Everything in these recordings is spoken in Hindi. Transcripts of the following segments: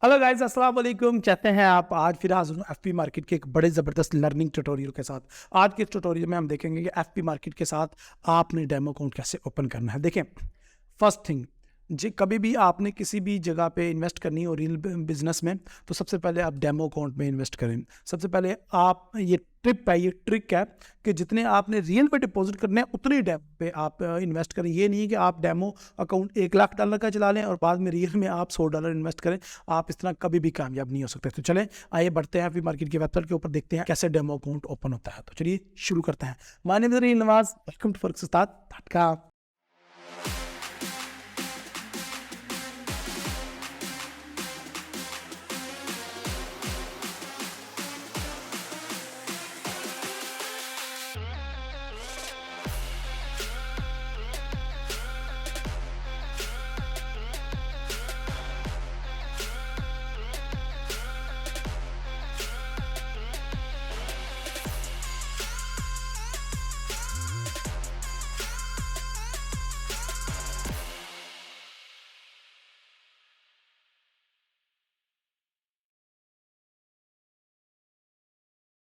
हेलो गाइस, अस्सलाम वालेकुम। कहते हैं आप आज फिर हाजिर हूँ एफपी मार्केट के एक बड़े ज़बरदस्त लर्निंग ट्यूटोरियल के साथ। आज के इस ट्यूटोरियल में हम देखेंगे कि एफपी मार्केट के साथ आपने डेमो अकाउंट कैसे ओपन करना है। देखें, फर्स्ट थिंग, जी कभी भी आपने किसी भी जगह पे इन्वेस्ट करनी हो रियल बिजनेस में, तो सबसे पहले आप डेमो अकाउंट में इन्वेस्ट करें। सबसे पहले आप ये ट्रिक है कि जितने आपने रियल पे डिपॉजिट करने हैं उतने डेमो पे आप इन्वेस्ट करें। ये नहीं है कि आप डेमो अकाउंट $1,00,000 का चला लें और बाद में रियल में आप $100 इन्वेस्ट करें। आप इस तरह कभी भी कामयाब नहीं हो सकते। तो चलें, आइए बढ़ते हैं, एफपी मार्केट की वेबसाइट के ऊपर देखते हैं कैसे डेमो अकाउंट ओपन होता है। तो चलिए शुरू करते हैं। माय नेम इज रील Nawaz, welcome to forex-ustad.com।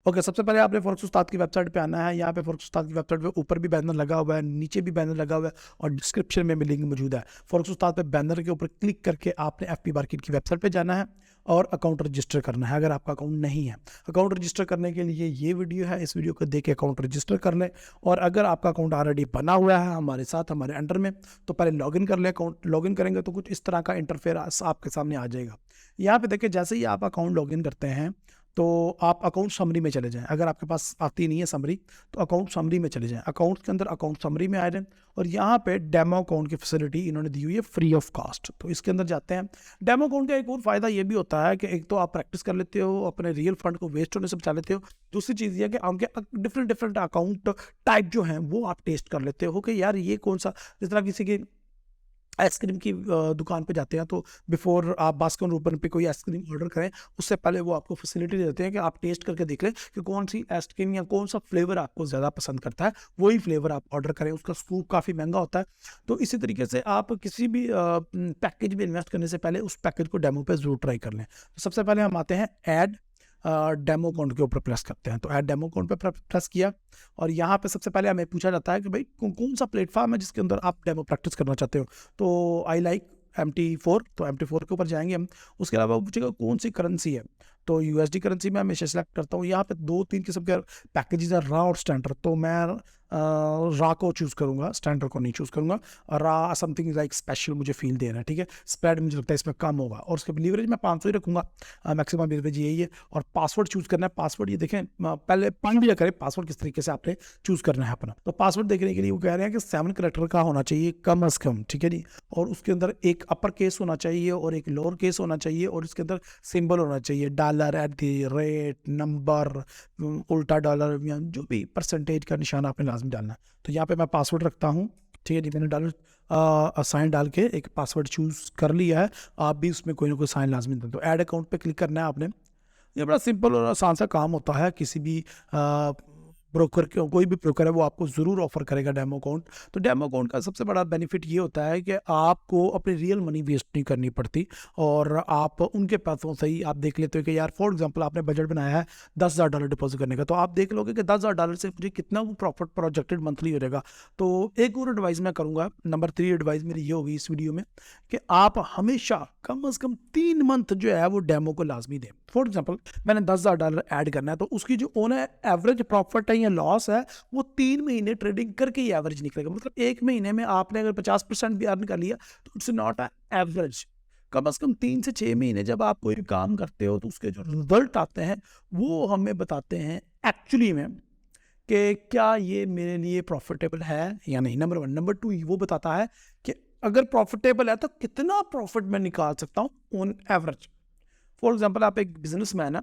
Okay, सबसे पहले आपने फॉरेक्स उस्ताद की वेबसाइट पे आना है। यहाँ पे फॉरेक्स उस्ताद की वेबसाइट पे ऊपर भी बैनर लगा हुआ है, नीचे भी बैनर लगा हुआ है और डिस्क्रिप्शन में भी लिंक मौजूद है। फॉरेक्स उस्ताद पे बैनर के ऊपर क्लिक करके आपने एफपी मार्केट की वेबसाइट पे जाना है और अकाउंट रजिस्टर करना है अगर आपका अकाउंट नहीं है। अकाउंट रजिस्टर करने के लिए ये वीडियो है, इस वीडियो को देख के अकाउंट रजिस्टर कर लें। और अगर आपका अकाउंट ऑलरेडी बना हुआ है हमारे साथ, हमारे अंडर में, तो पहले लॉगिन कर लें। अकाउंट लॉगिन करेंगे तो कुछ इस तरह का इंटरफेस आपके सामने आ जाएगा। यहाँ पे देखिए, जैसे ही आप अकाउंट लॉगिन करते हैं तो आप अकाउंट समरी में चले जाएं। अगर आपके पास आती नहीं है समरी, तो अकाउंट समरी में चले जाएं। अकाउंट के अंदर अकाउंट समरी में आ जाएं और यहाँ पे डेमो अकाउंट की फैसिलिटी इन्होंने दी हुई है फ्री ऑफ कॉस्ट, तो इसके अंदर जाते हैं। डेमो अकाउंट का एक और फायदा ये भी होता है कि एक तो आप प्रैक्टिस कर लेते हो, अपने रियल फंड को वेस्ट होने से बचा लेते हो। दूसरी चीज़ ये है कि आपके डिफरेंट अकाउंट टाइप जो हैं वो आप टेस्ट कर लेते हो कि यार ये कौन सा, जिस तरह किसी की आइसक्रीम की दुकान पे जाते हैं तो बिफोर आप बास्किन रॉबिन्स पे कोई आइसक्रीम ऑर्डर करें उससे पहले वो आपको फैसिलिटी देते हैं कि आप टेस्ट करके देख लें कि कौन सी आइसक्रीम या कौन सा फ्लेवर आपको ज़्यादा पसंद करता है, वही फ्लेवर आप ऑर्डर करें। उसका स्कूप काफ़ी महंगा होता है। तो इसी तरीके से आप किसी भी पैकेज में इन्वेस्ट करने से पहले उस पैकेज को डेमो पे ज़रूर ट्राई कर लें। तो सबसे पहले हम आते हैं ऐड डेमो अकाउंट के ऊपर प्रेस करते हैं। तो ऐड डेमो अकाउंट पे प्रेस किया और यहाँ पे सबसे पहले हमें पूछा जाता है कि भाई कौन सा प्लेटफॉर्म है जिसके अंदर आप डेमो प्रैक्टिस करना चाहते हो। तो आई लाइक MT4, तो MT4 के ऊपर जाएंगे हम। उसके अलावा पूछेगा कौन सी करेंसी है, तो USD करेंसी में हमेशा सेलेक्ट करता हूँ। यहाँ पे 2-3 किस्म के पैकेजेस हैं, रा और स्टैंडर्ड। तो मैं रा को चूज़ करूँगा, स्टैंडर्ड को नहीं चूज़ करूँगा। रा समथिंग लाइक स्पेशल मुझे फील दे रहा है, ठीक है। स्प्रेड मुझे लगता है इसमें कम होगा और उसके लीवरेज मैं 500 ही रखूँगा, मैक्सिमम लीवरेज यही है। और पासवर्ड चूज़ करना है। पासवर्ड ये देखें, पहले पढ़ लिया करें पासवर्ड किस तरीके से आपने चूज़ करना है अपना। तो पासवर्ड देखने के लिए वो कह रहे हैं कि 7 कैरेक्टर का होना चाहिए कम अज़ कम, ठीक है जी। और उसके अंदर एक अपर केस होना चाहिए और एक लोअर केस होना चाहिए और इसके अंदर सिंबल होना चाहिए, $, @ नंबर, उल्टा डॉलर, या जो भी परसेंटेज का निशान आपने लाजमी डालना है। तो यहाँ पे मैं पासवर्ड रखता हूँ, ठीक है जी। मैंने साइन डाल के एक पासवर्ड चूज़ कर लिया है। आप भी उसमें कोई ना कोई साइन लाजमी दें। तो ऐड अकाउंट पे क्लिक करना है आपने। ये बड़ा सिंपल और आसान सा काम होता है। किसी भी ब्रोकर के, कोई भी ब्रोकर है वो आपको ज़रूर ऑफर करेगा डेमो अकाउंट। तो डेमो अकाउंट का सबसे बड़ा बेनिफिट ये होता है कि आपको अपनी रियल मनी वेस्ट नहीं करनी पड़ती और आप उनके पैसों से ही आप देख लेते हो कि यार फॉर एग्जांपल आपने बजट बनाया है $10,000 डिपॉजिट करने का, तो आप देख लोगे कि $10,000 से मुझे कितना वो प्रॉफिट प्रोजेक्टेड मंथली हो जाएगा। तो एक और एडवाइस मैं करूँगा, नंबर 3 एडवाइस मेरी ये होगी इस वीडियो में कि आप हमेशा कम अज़ कम 3 मंथ जो है वो डेमो को लाजमी दें। फॉर एग्जांपल मैंने $10,000 ऐड करना है, तो उसकी जो ओन है एवरेज प्रॉफिट है या लॉस है वो 3 महीने ट्रेडिंग करके ही एवरेज निकलेगा। मतलब 1 महीने में आपने अगर 50% भी अर्न कर लिया तो इट्स नॉट अ एवरेज। कम से कम 3 से 6 महीने जब आप कोई काम करते हो तो उसके जो रिजल्ट आते हैं वो हमें बताते हैं एक्चुअली में कि क्या ये मेरे लिए प्रॉफिटेबल है या नहीं, नंबर 1। नंबर 2 वो बताता है कि अगर प्रॉफिटेबल है तो कितना प्रॉफिट मैं निकाल सकता हूँ ऑन एवरेज। फॉर एग्जाम्पल आप एक बिजनेस मैन है,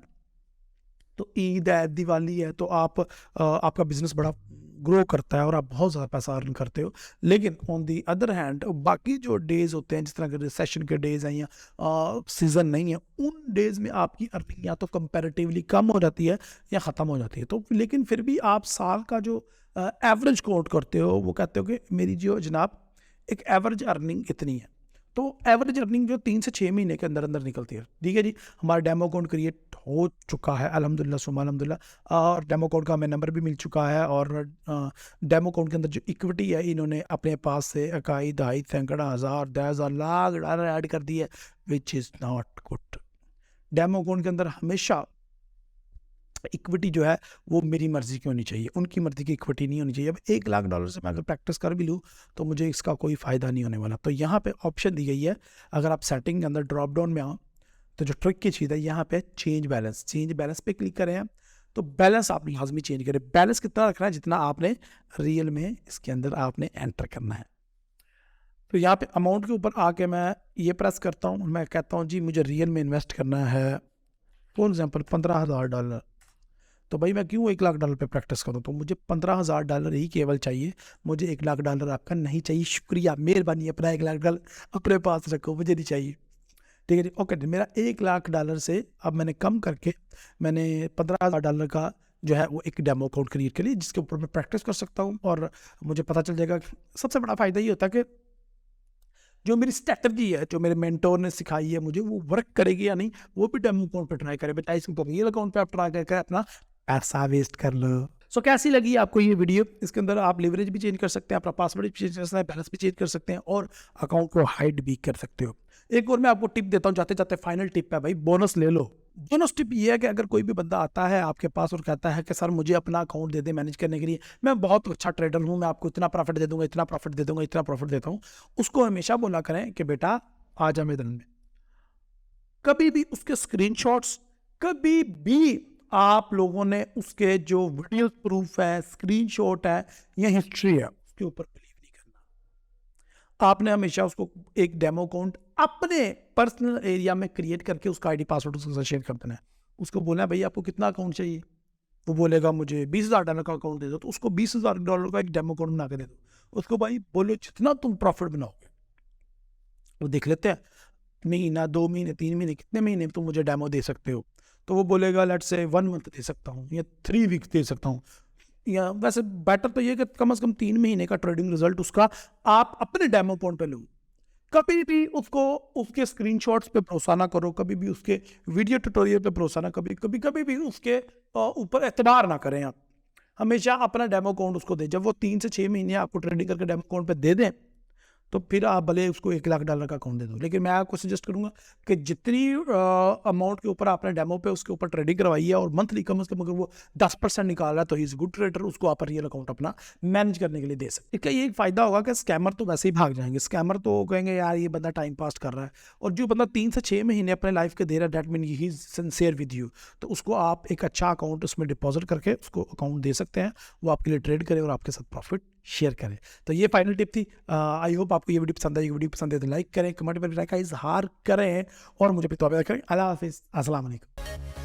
तो ईद है, दिवाली है, तो आपका बिजनेस बड़ा ग्रो करता है और आप बहुत ज़्यादा पैसा अर्न करते हो। लेकिन ऑन दी अदर हैंड बाकी जो डेज़ होते हैं, जिस तरह के रिसेशन के डेज़ हैं या सीज़न नहीं है, उन डेज़ में आपकी अर्निंग या तो कंपैरेटिवली कम हो जाती है या ख़त्म हो जाती है। तो लेकिन फिर भी आप साल का जो एवरेज कोट करते हो वो कहते हो कि मेरी जो जनाब एक एवरेज अर्निंग इतनी है। तो एवरेज अर्निंग जो 3 से 6 महीने के अंदर अंदर निकलती है। ठीक है जी, हमारा डेमो अकाउंट क्रिएट हो चुका है अल्हम्दुलिल्लाह सुम्मा अल्हम्दुलिल्लाह, और डेमो अकाउंट का हमें नंबर भी मिल चुका है, और डेमो अकाउंट के अंदर जो इक्विटी है इन्होंने अपने पास से 21, 2.5, 10,000, 10,000 लाख डॉलर ऐड कर दी है, which is not good. Demo account के अंदर हमेशा इक्विटी जो है वो मेरी मर्जी की होनी चाहिए, उनकी मर्जी की इक्विटी नहीं होनी चाहिए। अब $1,00,000 से मैं अगर प्रैक्टिस कर भी लूँ तो मुझे इसका कोई फ़ायदा नहीं होने वाला। तो यहाँ पे ऑप्शन दी गई है, अगर आप सेटिंग के अंदर ड्रॉप डाउन में आओ तो जो ट्रिक की चीज़ है यहाँ पे चेंज बैलेंस पे क्लिक करें, तो बैलेंस आप लाजमी चेंज करें। बैलेंस कितना रखना है, जितना आपने रियल में इसके अंदर आपने एंटर करना है। तो यहाँ पे अमाउंट के ऊपर आके मैं ये प्रेस करता हूँ, मैं कहता हूँ जी मुझे रियल में इन्वेस्ट करना है फॉर एग्जाम्पल $15,000। तो भाई मैं क्यों $1,00,000 पे प्रैक्टिस करूँ, तो मुझे $15,000 ही केवल चाहिए, मुझे $1,00,000 आपका नहीं चाहिए। शुक्रिया, मेहरबानी, अपना $1,00,000 अपने पास रखो, मुझे नहीं चाहिए। ठीक है जी, ओके। मेरा $1,00,000 से अब मैंने कम करके मैंने $15,000 का जो है वो एक डेमो अकाउंट क्रिएट कर लिया, जिसके ऊपर मैं प्रैक्टिस कर सकता हूँ, और मुझे पता चल जाएगा। सबसे बड़ा फ़ायदा ये होता है कि जो मेरी स्ट्रैटेजी है, जो मेरे मेंटोर ने सिखाई है मुझे, वो वर्क करेगी या नहीं, वो भी डेमो अकाउंट पे ट्राई करें। बजाय इसको रियल अकाउंट पे आप ट्राई करके अपना पैसा वेस्ट कर लो। सो कैसी लगी आपको ये वीडियो? इसके अंदर आप लिवरेज भी चेंज कर सकते हैं, अपना पासवर्ड भी चेंज कर सकते हैं, बैलेंस भी चेंज कर सकते हैं, और अकाउंट को हाइड भी कर सकते हो। एक और मैं आपको टिप देता हूँ, जाते जाते फाइनल टिप है भाई, बोनस ले लो। बोनस टिप ये है कि अगर कोई भी बंदा आता है आपके पास और कहता है कि सर मुझे अपना अकाउंट दे दे मैनेज करने के लिए, मैं बहुत अच्छा ट्रेडर हूँ, मैं आपको इतना प्रॉफिट दे दूंगा, इतना प्रॉफिट दे दूंगा, इतना प्रॉफिट देता हूँ, उसको हमेशा बोला करें कि बेटा आ जा मेरे में। कभी भी उसके स्क्रीनशॉट्स, कभी भी आप लोगों ने उसके जो वीडियो प्रूफ है, स्क्रीनशॉट है या हिस्ट्री है, उसके ऊपर बिलीव नहीं करना। आपने हमेशा उसको एक डेमो अकाउंट अपने पर्सनल एरिया में क्रिएट करके उसका आईडी पासवर्ड उसके साथ शेयर कर देना है। उसको बोलना है भाई आपको कितना अकाउंट चाहिए, वो बोलेगा मुझे $20,000 का अकाउंट दे दो, तो उसको $20,000 का एक डेमो अकाउंट बना के दे दो। उसको भाई बोलो जितना तुम प्रॉफिट बनाओगे वो देख लेते हैं, महीना, 2 महीने, 3 महीने, कितने महीने तुम मुझे डेमो दे सकते हो। तो वो बोलेगा लेट्स से 1 मंथ दे सकता हूँ या 3 वीक्स दे सकता हूँ, या वैसे बेटर तो ये कि कम से कम 3 महीने का ट्रेडिंग रिजल्ट उसका आप अपने डेमो अकाउंट पे लो। कभी भी उसको उसके स्क्रीनशॉट्स पे भरोसा ना करो, कभी भी उसके वीडियो ट्यूटोरियल पे भरोसा ना, कभी भी उसके ऊपर एतबार ना करें। आप हमेशा अपना डेमो अकाउंट उसको दें। जब वो 3 से 6 महीने आपको ट्रेडिंग करके डेमो अकाउंट पे दे दें, तो फिर आप भले उसको $1,00,000 का अकाउंट दे दो। लेकिन मैं आपको सजेस्ट करूंगा कि जितनी अमाउंट के ऊपर आपने डेमो पे उसके ऊपर ट्रेडिंग करवाई है, और मंथली कम से कम अगर वो 10% निकाल रहा है तो ही इज गुड ट्रेडर, उसको आप रियल अकाउंट अपना मैनेज करने के लिए दे सकते। इसका ये एक फायदा होगा कि स्कैमर तो वैसे ही भाग जाएंगे। स्कैमर तो कहेंगे यार ये बंदा टाइम पास कर रहा है, और जो बंदा 3 से 6 महीने अपने लाइफ के दे रहा है, that mean he is sincere with you, तो उसको आप एक अच्छा अकाउंट उसमें डिपॉजिट करके उसको अकाउंट दे सकते हैं, वो आपके लिए ट्रेड करे और आपके साथ प्रॉफिट शेयर करें। तो ये फाइनल टिप थी। आई होप आपको ये वीडियो पसंद आई। वीडियो पसंद है तो लाइक करें, कमेंट में राय का इजहार करें, और मुझे भी तो करें। अल्लाह हाफिज़, अस्सलाम वालेकुम।